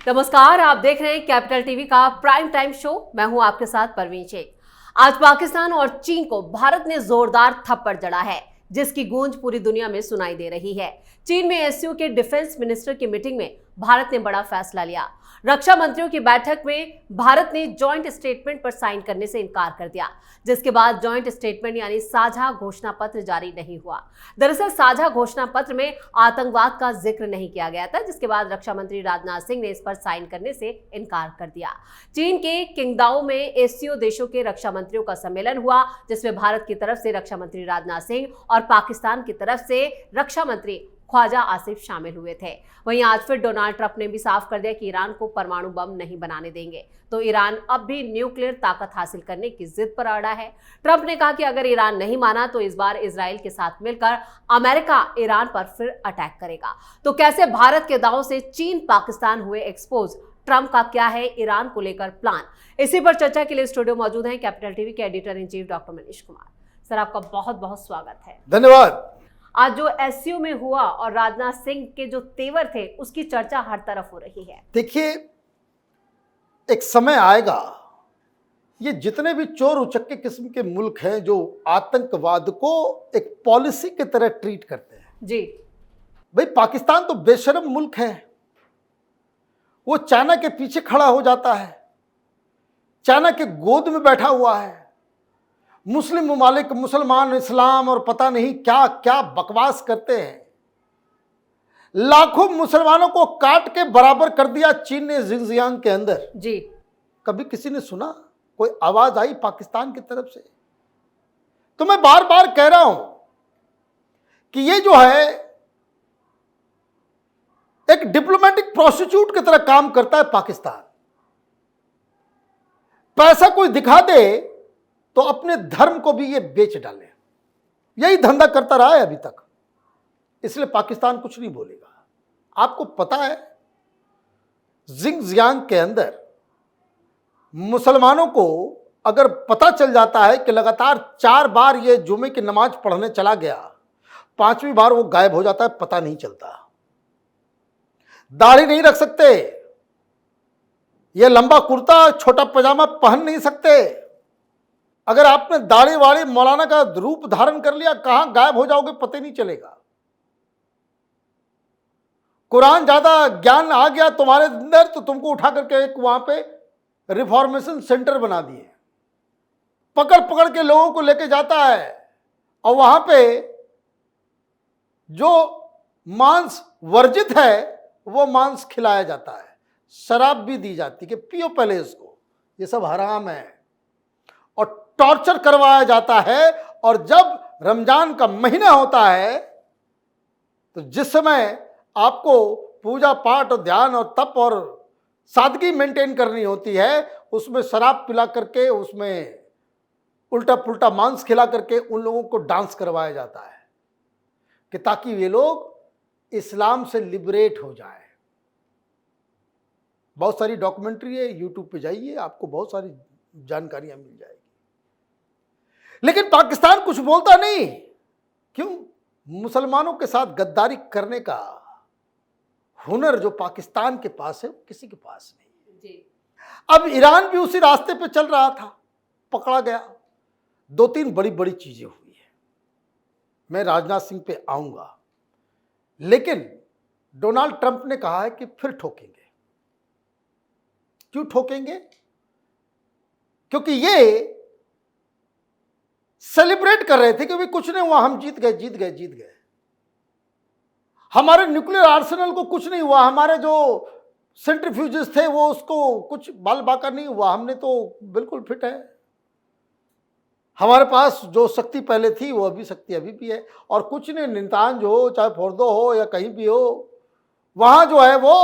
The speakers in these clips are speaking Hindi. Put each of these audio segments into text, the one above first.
नमस्कार, आप देख रहे हैं कैपिटल टीवी का प्राइम टाइम शो। मैं हूं आपके साथ परवीन शेख। आज पाकिस्तान और चीन को भारत ने जोरदार थप्पड़ जड़ा है, जिसकी गूंज पूरी दुनिया में सुनाई दे रही है। चीन में एससीओ के डिफेंस मिनिस्टर की मीटिंग में भारत ने बड़ा फैसला लिया। रक्षा मंत्रियों की बैठक में भारत ने जॉइंट स्टेटमेंट पर साइन करने से इनकार कर दिया, जिसके बाद जॉइंट स्टेटमेंट यानी साझा घोषणा पत्र जारी नहीं हुआ। दरअसल साझा घोषणा पत्र में आतंकवाद का जिक्र नहीं किया गया था, जिसके बाद रक्षा मंत्री राजनाथ सिंह ने इस पर साइन करने से इनकार कर दिया। चीन के किंगदाओ में एससीओ देशों के रक्षा मंत्रियों का सम्मेलन हुआ, जिसमें भारत की तरफ से रक्षा मंत्री राजनाथ सिंह और पाकिस्तान की तरफ से रक्षा मंत्री ख्वाजा आसिफ शामिल हुए थे। वहीं आज फिर डोनाल्ड ट्रंप ने भी साफ कर दिया कि ईरान को परमाणु बम नहीं बनाने देंगे, तो ईरान अब भी न्यूक्लियर ताकत हासिल करने की जिद पर अड़ा है। ट्रंप ने कहा कि अगर ईरान नहीं माना तो इस बार इजराइल के साथ मिलकर अमेरिका ईरान पर फिर अटैक करेगा। तो कैसे भारत के दांव से चीन पाकिस्तान हुए एक्सपोज, ट्रंप का क्या है ईरान को लेकर प्लान, इसी पर चर्चा के लिए स्टूडियो मौजूद हैं कैपिटल टीवी के editor in chief doctor Manish Kumar. Sir, आपका बहुत बहुत स्वागत है। धन्यवाद। आज जो एससीओ में हुआ और राजनाथ सिंह के जो तेवर थे, उसकी चर्चा हर तरफ हो रही है। देखिए, एक समय आएगा, ये जितने भी चोर उचक्के किस्म के मुल्क हैं जो आतंकवाद को एक पॉलिसी की तरह ट्रीट करते हैं जी। भाई, पाकिस्तान तो बेशर्म मुल्क है। वो चाइना के पीछे खड़ा हो जाता है, चाइना के गोद में बैठा हुआ है। मुस्लिम ममालिक, मुसलमान, इस्लाम और पता नहीं क्या क्या बकवास करते हैं। लाखों मुसलमानों को काट के बराबर कर दिया चीन ने जिंगजियांग के अंदर। जी। कभी किसी ने सुना, कोई आवाज आई पाकिस्तान की तरफ से? तो मैं बार बार कह रहा हूं कि ये जो है एक डिप्लोमेटिक प्रोस्टिट्यूट की तरह काम करता है पाकिस्तान। पैसा कोई दिखा दे तो अपने धर्म को भी ये बेच डाले। यही धंधा करता रहा है अभी तक, इसलिए पाकिस्तान कुछ नहीं बोलेगा। आपको पता है, जिंगजियांग के अंदर मुसलमानों को अगर पता चल जाता है कि लगातार 4 बार ये जुमे की नमाज पढ़ने चला गया, 5वीं बार वो गायब हो जाता है, पता नहीं चलता। दाढ़ी नहीं रख सकते, ये लंबा कुर्ता छोटा पजामा पहन नहीं सकते। अगर आपने दाढ़ी वाड़ी मौलाना का रूप धारण कर लिया, कहां गायब हो जाओगे पता नहीं चलेगा। कुरान ज्यादा ज्ञान आ गया तुम्हारे अंदर तो तुमको उठा करके एक वहां पे रिफॉर्मेशन सेंटर बना दिए, पकड़ पकड़ के लोगों को लेके जाता है और वहां पे जो मांस वर्जित है वो मांस खिलाया जाता है। शराब भी दी जाती है कि पियो पहले इसको, ये सब हराम है। और टॉर्चर करवाया जाता है। और जब रमजान का महीना होता है तो जिस समय आपको पूजा पाठ और ध्यान और तप और सादगी मेंटेन करनी होती है, उसमें शराब पिला करके, उसमें उल्टा पुल्टा मांस खिला करके उन लोगों को डांस करवाया जाता है कि ताकि वे लोग इस्लाम से लिबरेट हो जाए। बहुत सारी डॉक्यूमेंट्री है, यूट्यूब पे जाइए, आपको बहुत सारी जानकारियां मिल जाएगी। लेकिन पाकिस्तान कुछ बोलता नहीं। क्यों? मुसलमानों के साथ गद्दारी करने का हुनर जो पाकिस्तान के पास है, किसी के पास नहीं जी। अब ईरान भी उसी रास्ते पे चल रहा था, पकड़ा गया। 2-3 बड़ी बड़ी चीजें हुई है। मैं राजनाथ सिंह पे आऊंगा, लेकिन डोनाल्ड ट्रंप ने कहा है कि फिर ठोकेंगे। क्यों ठोकेंगे? क्योंकि ये सेलिब्रेट कर रहे थे कि भाई कुछ नहीं हुआ, हम जीत गए जीत गए जीत गए। हमारे न्यूक्लियर आर्सेनल को कुछ नहीं हुआ, हमारे जो सेंट्रीफ्यूजेस थे वो उसको कुछ बाल बाका नहीं हुआ, हमने तो बिल्कुल फिट है। हमारे पास जो शक्ति पहले थी वो अभी शक्ति अभी भी है। और कुछ नहीं, नितांज हो चाहे फोर्दो हो या कहीं भी हो, वहां जो है वो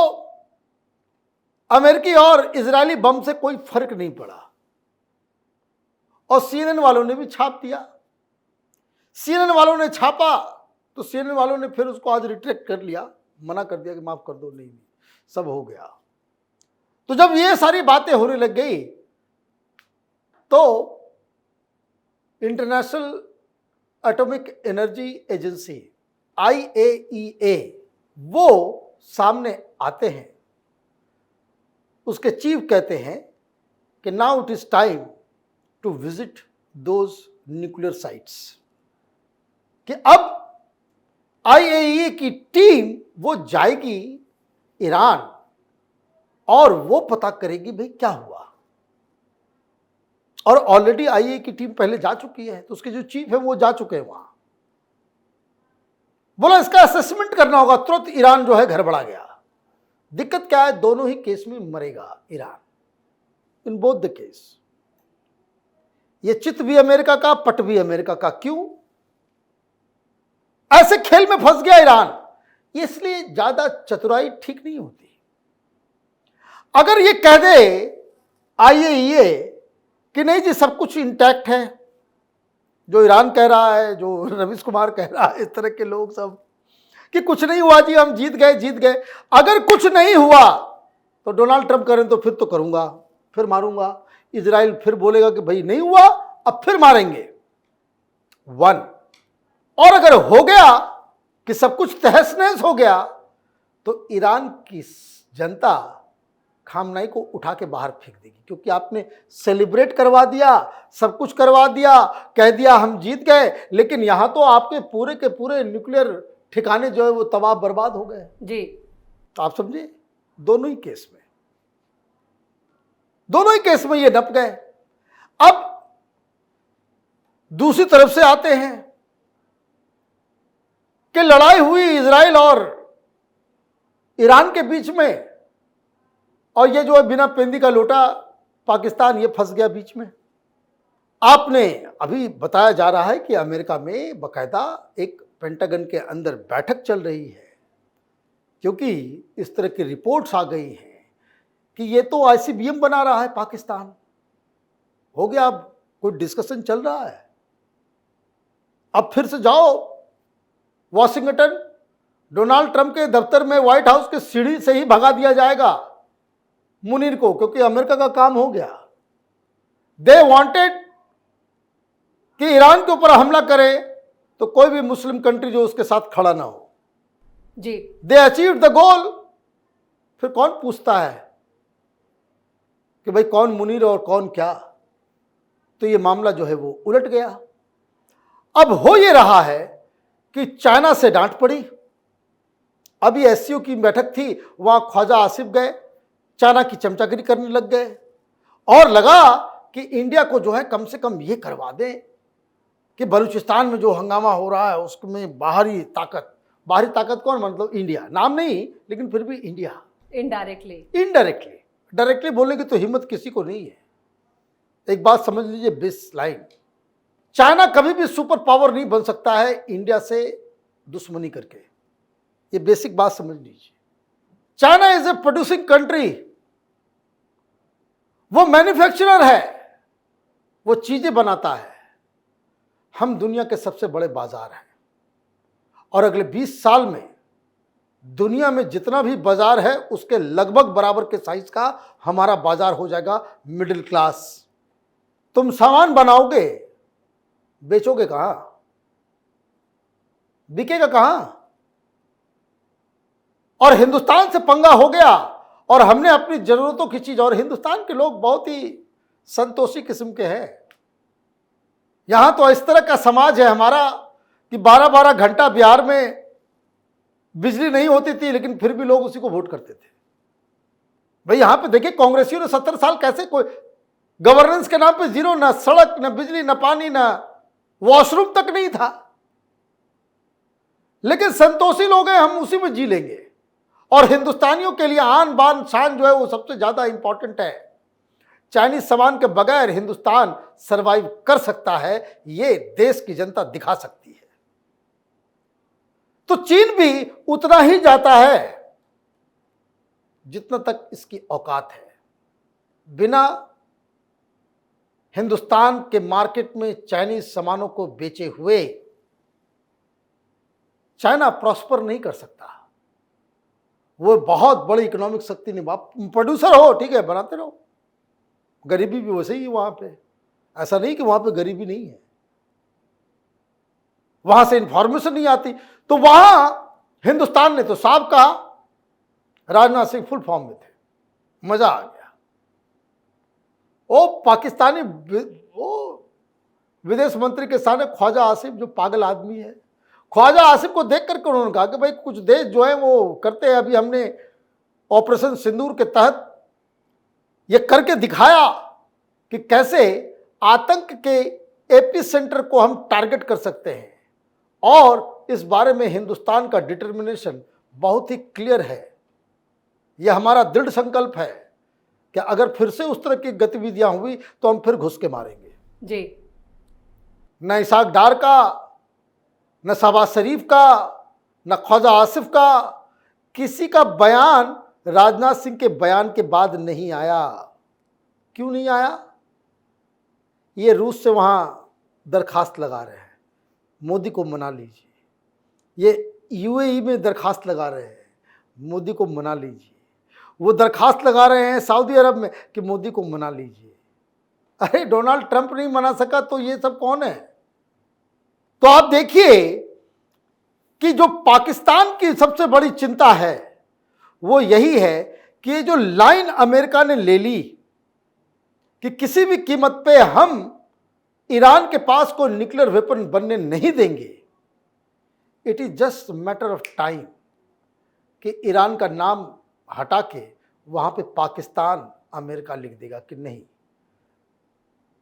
अमेरिकी और इजरायली बम से कोई फर्क नहीं पड़ा। और सीएनएन वालों ने भी छाप दिया। सीएनएन वालों ने छापा तो सीएनएन वालों ने फिर उसको आज रिट्रैक्ट कर लिया, मना कर दिया कि माफ कर दो, नहीं सब हो गया। तो जब ये सारी बातें होने लग गई तो international atomic energy agency IAEA वो सामने आते हैं उसके चीफ कहते हैं कि now it is time to visit those nuclear sites, कि अब आईएईए की टीम वो जाएगी ईरान और वो पता करेगी भाई क्या हुआ। और ऑलरेडी आईएईए की टीम पहले जा चुकी है, तो उसके जो चीफ है वो जा चुके हैं वहां। बोला इसका असेसमेंट करना होगा। तुरंत ईरान जो है घर बढ़ा गया। दिक्कत क्या है, दोनों ही केस में मरेगा Iran, in both the case. ये चित भी अमेरिका का, पट भी अमेरिका का। क्यों ऐसे खेल में फंस गया ईरान? इसलिए ज्यादा चतुराई ठीक नहीं होती। अगर ये कह दे आईएईए कि नहीं जी सब कुछ इंटैक्ट है, जो ईरान कह रहा है, जो रवीश कुमार कह रहा है, इस तरह के लोग सब कि कुछ नहीं हुआ जी, हम जीत गए। अगर कुछ नहीं हुआ तो डोनाल्ड ट्रंप करें तो फिर तो करूंगा, फिर मारूंगा। इजराइल फिर बोलेगा कि भाई नहीं हुआ, अब फिर मारेंगे। वन। और अगर हो गया कि सब कुछ तहस नहस हो गया, तो ईरान की जनता खामनाई को उठा के बाहर फेंक देगी, क्योंकि आपने सेलिब्रेट करवा दिया, सब कुछ करवा दिया, कह दिया हम जीत गए, लेकिन यहां तो आपके पूरे के पूरे न्यूक्लियर ठिकाने जो है वो तबाह बर्बाद हो गए जी। तो आप समझे, दोनों ही केस में ये नप गए। अब दूसरी तरफ से आते हैं कि लड़ाई हुई इजराइल और ईरान के बीच में, और ये जो है बिना पेंदी का लोटा पाकिस्तान ये फंस गया बीच में। आपने अभी बताया जा रहा है कि अमेरिका में बकायदा एक पेंटागन के अंदर बैठक चल रही है, क्योंकि इस तरह की रिपोर्ट्स आ गई हैं कि ये तो आईसीबीएम बना रहा है पाकिस्तान। हो गया, अब कोई डिस्कशन चल रहा है। अब फिर से जाओ वॉशिंगटन, डोनाल्ड ट्रंप के दफ्तर में व्हाइट हाउस के सीढ़ी से ही भगा दिया जाएगा मुनीर को, क्योंकि अमेरिका का काम हो गया। दे वांटेड कि ईरान के ऊपर हमला करे तो कोई भी मुस्लिम कंट्री जो उसके साथ खड़ा ना हो जी। दे अचीव्ड द गोल। फिर कौन पूछता है कि भाई कौन मुनीर और कौन क्या? तो ये मामला जो है वो उलट गया। अब हो ये रहा है कि चाइना से डांट पड़ी। अभी एससीओ की बैठक थी, वहां ख्वाजा आसिफ गए, चाइना की चमचागिरी करने लग गए, और लगा कि इंडिया को जो है कम से कम ये करवा दें कि बलूचिस्तान में जो हंगामा हो रहा है उसमें बाहरी ताकत कौन, मतलब इंडिया, नाम नहीं लेकिन फिर भी इंडिया, डायरेक्टली बोलने की तो हिम्मत किसी को नहीं है। एक बात समझ लीजिए, बेस लाइन, चाइना कभी भी सुपर पावर नहीं बन सकता है इंडिया से दुश्मनी करके। ये बेसिक बात समझ लीजिए। China is a producing country, वो मैन्युफैक्चरर है, वो चीजें बनाता है। हम दुनिया के सबसे बड़े बाजार हैं, और अगले 20 साल में दुनिया में जितना भी बाजार है उसके लगभग बराबर के साइज का हमारा बाजार हो जाएगा मिडिल क्लास। तुम सामान बनाओगे, बेचोगे कहां, बिकेगा कहां? और हिंदुस्तान से पंगा हो गया और हमने अपनी जरूरतों की चीज, और हिंदुस्तान के लोग बहुत ही संतोषी किस्म के हैं। यहां तो इस तरह का समाज है हमारा कि 12-12 घंटा बिहार में बिजली नहीं होती थी, लेकिन फिर भी लोग उसी को वोट करते थे। भाई यहां पे देखिए, कांग्रेसियों ने 70 साल कैसे, कोई गवर्नेंस के नाम पे जीरो, ना सड़क, ना बिजली, ना पानी, ना वॉशरूम तक नहीं था, लेकिन संतोषी लोग हैं, हम उसी में जी लेंगे। और हिंदुस्तानियों के लिए आन बान शान जो है वो सबसे ज्यादा इंपॉर्टेंट है। चाइनीज सामान के बगैर हिंदुस्तान सरवाइव कर सकता है, ये देश की जनता दिखा सकती है। तो चीन भी उतना ही जाता है जितना तक इसकी औकात है। बिना हिंदुस्तान के मार्केट में चाइनीज सामानों को बेचे हुए चाइना प्रॉस्पर नहीं कर सकता। वो बहुत बड़ी इकोनॉमिक शक्ति नहीं, प्रोड्यूसर हो ठीक है, बनाते रहो, गरीबी भी वैसे ही वहां पे, ऐसा नहीं कि वहां पे गरीबी नहीं है, वहां से इंफॉर्मेशन नहीं आती। तो वहां हिंदुस्तान ने तो साफ कहा, राजनाथ सिंह फुल फॉर्म में थे, मजा आ गया। वो पाकिस्तानी वो विदेश मंत्री के सामने ख्वाजा आसिफ जो पागल आदमी है, ख्वाजा आसिफ को देख करके उन्होंने कहा कि भाई कुछ देश जो है वो करते हैं, अभी हमने ऑपरेशन सिंदूर के तहत ये करके दिखाया कि कैसे आतंक के एपी सेंटर को हम टारगेट कर सकते हैं, और इस बारे में हिंदुस्तान का डिटर्मिनेशन बहुत ही क्लियर है। यह हमारा दृढ़ संकल्प है कि अगर फिर से उस तरह की गतिविधियां हुई तो हम फिर घुस के मारेंगे जी। न इसाक डार का, न शहबाज शरीफ का, न ख्वाजा आसिफ का, किसी का बयान राजनाथ सिंह के बयान के बाद नहीं आया। क्यों नहीं आया? ये रूस से वहां दरखास्त लगा रहे हैं, मोदी को मना लीजिए। ये यूएई में दरखास्त लगा रहे हैं, मोदी को मना लीजिए। वो दरखास्त लगा रहे हैं सऊदी अरब में कि मोदी को मना लीजिए। अरे डोनाल्ड ट्रंप नहीं मना सका तो ये सब कौन है? तो आप देखिए कि जो पाकिस्तान की सबसे बड़ी चिंता है वो यही है कि ये जो लाइन अमेरिका ने ले ली कि किसी भी कीमत पे हम ईरान के पास कोई न्यूक्लियर वेपन बनने नहीं देंगे, it is just matter of time कि ईरान का नाम हटा के वहां पे पाकिस्तान अमेरिका लिख देगा कि नहीं,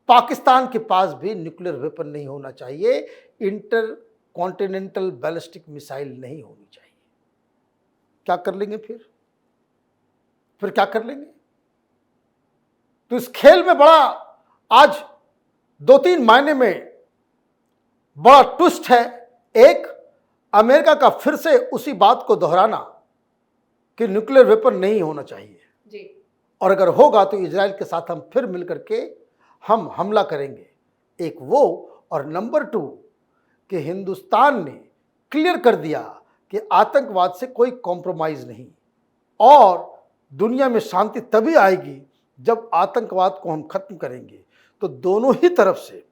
पाकिस्तान के पास भी न्यूक्लियर वेपन नहीं होना चाहिए, इंटर कॉन्टिनेंटल बैलिस्टिक मिसाइल नहीं होनी चाहिए। क्या कर लेंगे फिर क्या कर लेंगे? तो इस खेल में बड़ा आज 2-3 मायने में बड़ा ट्विस्ट है। एक, अमेरिका का फिर से उसी बात को दोहराना कि न्यूक्लियर वेपन नहीं होना चाहिए जी, और अगर होगा तो इजराइल के साथ हम फिर मिलकर के हम हमला करेंगे। एक वो, और नंबर 2 कि हिंदुस्तान ने क्लियर कर दिया कि आतंकवाद से कोई कॉम्प्रोमाइज नहीं, और दुनिया में शांति तभी आएगी जब आतंकवाद को हम खत्म करेंगे। तो दोनों ही तरफ से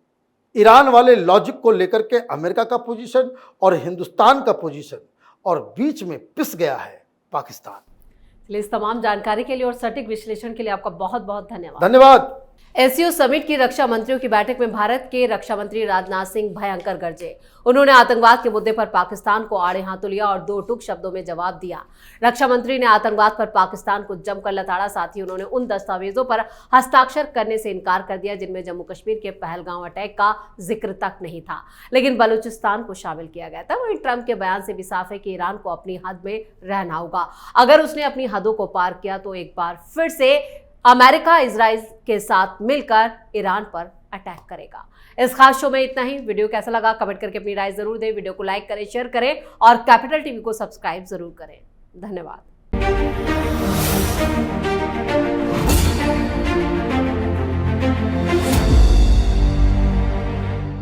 ईरान वाले लॉजिक को लेकर के अमेरिका का पोजीशन और हिंदुस्तान का पोजीशन, और बीच में पिस गया है पाकिस्तान। इस तमाम जानकारी के लिए और सटीक विश्लेषण के लिए आपका बहुत बहुत धन्यवाद। धन्यवाद। एससीओ समिट की रक्षा मंत्रियों की बैठक में भारत के रक्षा मंत्री राजनाथ सिंह भयंकर गरजे। उन्होंने आतंकवाद के मुद्दे पर पाकिस्तान को आड़े हाथों लिया और 2 टूक शब्दों में जवाब दिया। रक्षा मंत्री ने आतंकवाद पर पाकिस्तान को जमकर लताड़ा, साथ ही उन्होंने उन दस्तावेजों पर हस्ताक्षर करने से इनकार कर दिया जिनमें जम्मू कश्मीर के पहलगांव अटैक का जिक्र तक नहीं था, लेकिन बलूचिस्तान को शामिल किया गया था। वहीं ट्रंप के बयान से भी साफ है कि ईरान को अपनी हद में रहना होगा। अगर उसने अपनी हदों को पार किया तो एक बार फिर से अमेरिका इजराइल के साथ मिलकर ईरान पर अटैक करेगा। इस खास शो में इतना ही। वीडियो कैसा लगा कमेंट करके अपनी राय जरूर दें। वीडियो को लाइक करें, शेयर करें और कैपिटल टीवी को सब्सक्राइब जरूर करें। धन्यवाद।